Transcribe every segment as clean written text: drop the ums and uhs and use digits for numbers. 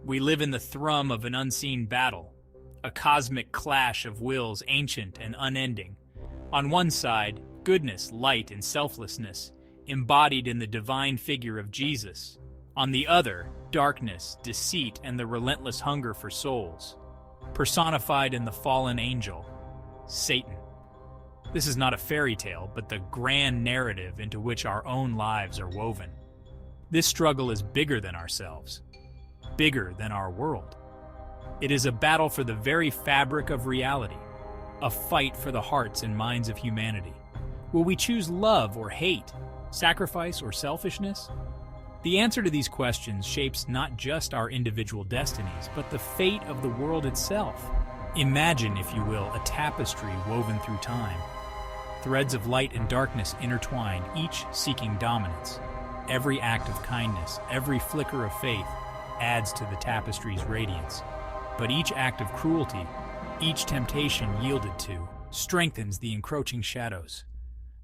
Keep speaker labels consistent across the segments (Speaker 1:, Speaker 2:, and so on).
Speaker 1: We live in the thrum of an unseen battle, a cosmic clash of wills ancient and unending. On one side, goodness, light, and selflessness, embodied in the divine figure of Jesus. On the other, darkness, deceit, and the relentless hunger for souls, personified in the fallen angel, Satan. This is not a fairy tale, but the grand narrative into which our own lives are woven. This struggle is bigger than ourselves, bigger than our world. It is a battle for the very fabric of reality, a fight for the hearts and minds of humanity. Will we choose love or hate, sacrifice or selfishness? The answer to these questions shapes not just our individual destinies, but the fate of the world itself. Imagine, if you will, a tapestry woven through time. Threads of light and darkness intertwined, each seeking dominance. Every act of kindness, every flicker of faith, adds to the tapestry's radiance. But each act of cruelty, each temptation yielded to, strengthens the encroaching shadows.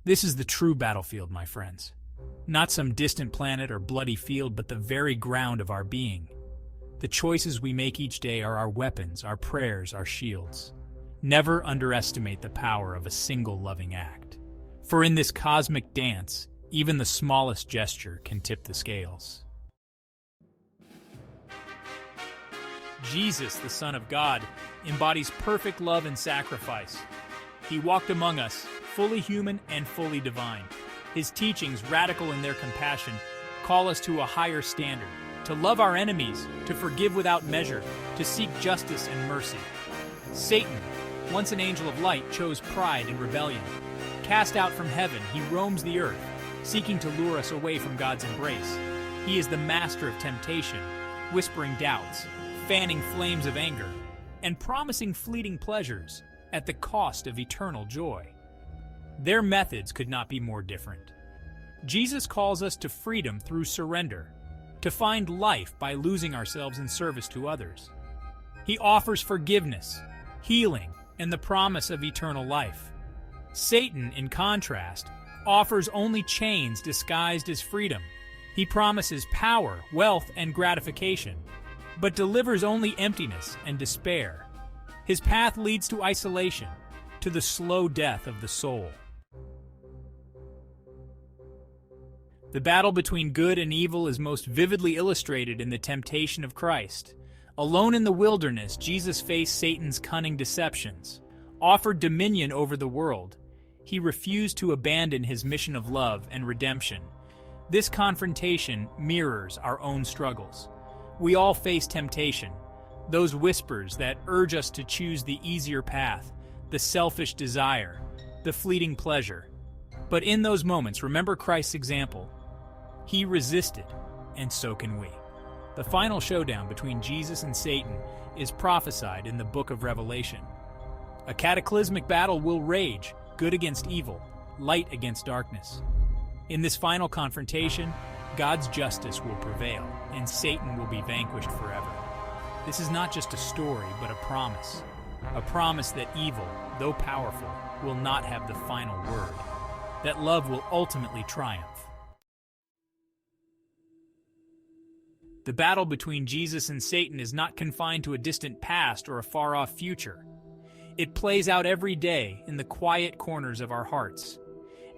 Speaker 1: This is the true battlefield, my friends. Not some distant planet or bloody field, but the very ground of our being. The choices we make each day are our weapons, our prayers, our shields. Never underestimate the power of a single loving act. For in this cosmic dance, even the smallest gesture can tip the scales. Jesus, the Son of God, embodies perfect love and sacrifice. He walked among us, fully human and fully divine. His teachings, radical in their compassion, call us to a higher standard, to love our enemies, to forgive without measure, to seek justice and mercy. Satan, once an angel of light, chose pride and rebellion. Cast out from heaven, he roams the earth, seeking to lure us away from God's embrace. He is the master of temptation, whispering doubts, fanning flames of anger, and promising fleeting pleasures at the cost of eternal joy. Their methods could not be more different. Jesus calls us to freedom through surrender, to find life by losing ourselves in service to others. He offers forgiveness, healing, and the promise of eternal life. Satan, in contrast, offers only chains disguised as freedom. He promises power, wealth, and gratification, but delivers only emptiness and despair. His path leads to isolation, to the slow death of the soul. The battle between good and evil is most vividly illustrated in the temptation of Christ. Alone in the wilderness, Jesus faced Satan's cunning deceptions, offered dominion over the world. He refused to abandon his mission of love and redemption. This confrontation mirrors our own struggles. We all face temptation, those whispers that urge us to choose the easier path, the selfish desire, the fleeting pleasure. But in those moments, remember Christ's example. He resisted, and so can we. The final showdown between Jesus and Satan is prophesied in the book of Revelation. A cataclysmic battle will rage, good against evil, light against darkness. In this final confrontation, God's justice will prevail, and Satan will be vanquished forever. This is not just a story, but a promise that evil, though powerful, will not have the final word, that love will ultimately triumph. The battle between Jesus and Satan is not confined to a distant past or a far-off future. It plays out every day in the quiet corners of our hearts.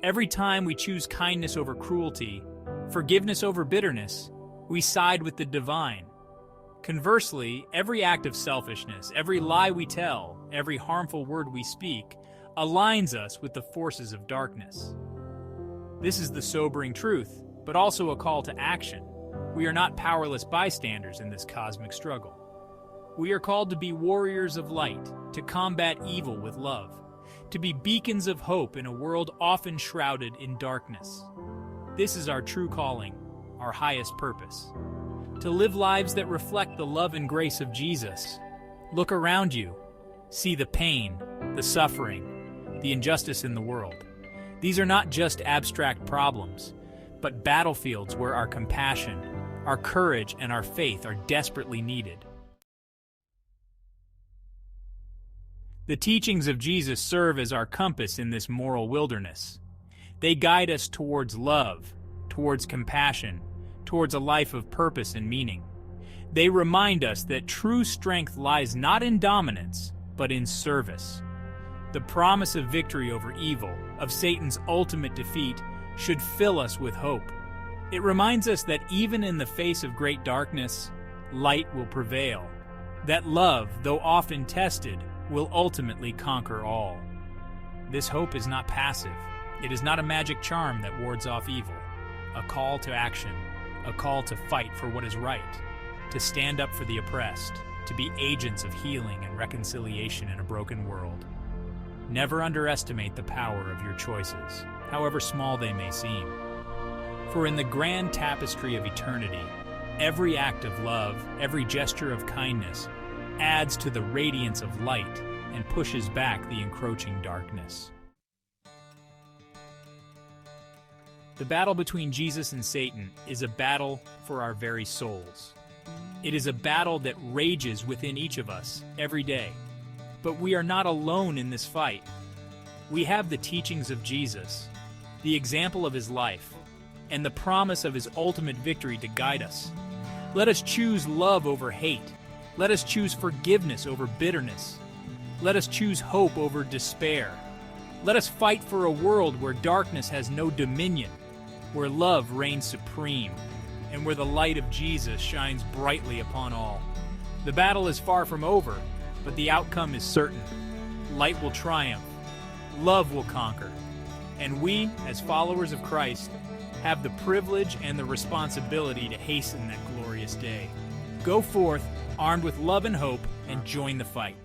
Speaker 1: Every time we choose kindness over cruelty, forgiveness over bitterness, we side with the divine. Conversely, every act of selfishness, every lie we tell, every harmful word we speak, aligns us with the forces of darkness. This is the sobering truth, but also a call to action. We are not powerless bystanders in this cosmic struggle. We are called to be warriors of light, to combat evil with love, to be beacons of hope in a world often shrouded in darkness. This is our true calling, our highest purpose. To live lives that reflect the love and grace of Jesus. Look around you. See the pain, the suffering, the injustice in the world. These are not just abstract problems, but battlefields where our compassion, our courage, and our faith are desperately needed. The teachings of Jesus serve as our compass in this moral wilderness. They guide us towards love, towards compassion, towards a life of purpose and meaning. They remind us that true strength lies not in dominance, but in service. The promise of victory over evil, of Satan's ultimate defeat, should fill us with hope. It reminds us that even in the face of great darkness, light will prevail. That love, though often tested, will ultimately conquer all. This hope is not passive. It is not a magic charm that wards off evil. A call to action, a call to fight for what is right, to stand up for the oppressed, to be agents of healing and reconciliation in a broken world. Never underestimate the power of your choices, however small they may seem. For in the grand tapestry of eternity, every act of love, every gesture of kindness, adds to the radiance of light and pushes back the encroaching darkness. The battle between Jesus and Satan is a battle for our very souls. It is a battle that rages within each of us every day. But we are not alone in this fight. We have the teachings of Jesus, the example of his life, and the promise of his ultimate victory to guide us. Let us choose love over hate. Let us choose forgiveness over bitterness. Let us choose hope over despair. Let us fight for a world where darkness has no dominion, where love reigns supreme, and where the light of Jesus shines brightly upon all. The battle is far from over, but the outcome is certain. Light will triumph, love will conquer, and we, as followers of Christ, have the privilege and the responsibility to hasten that glorious day. Go forth, armed with love and hope, and join the fight.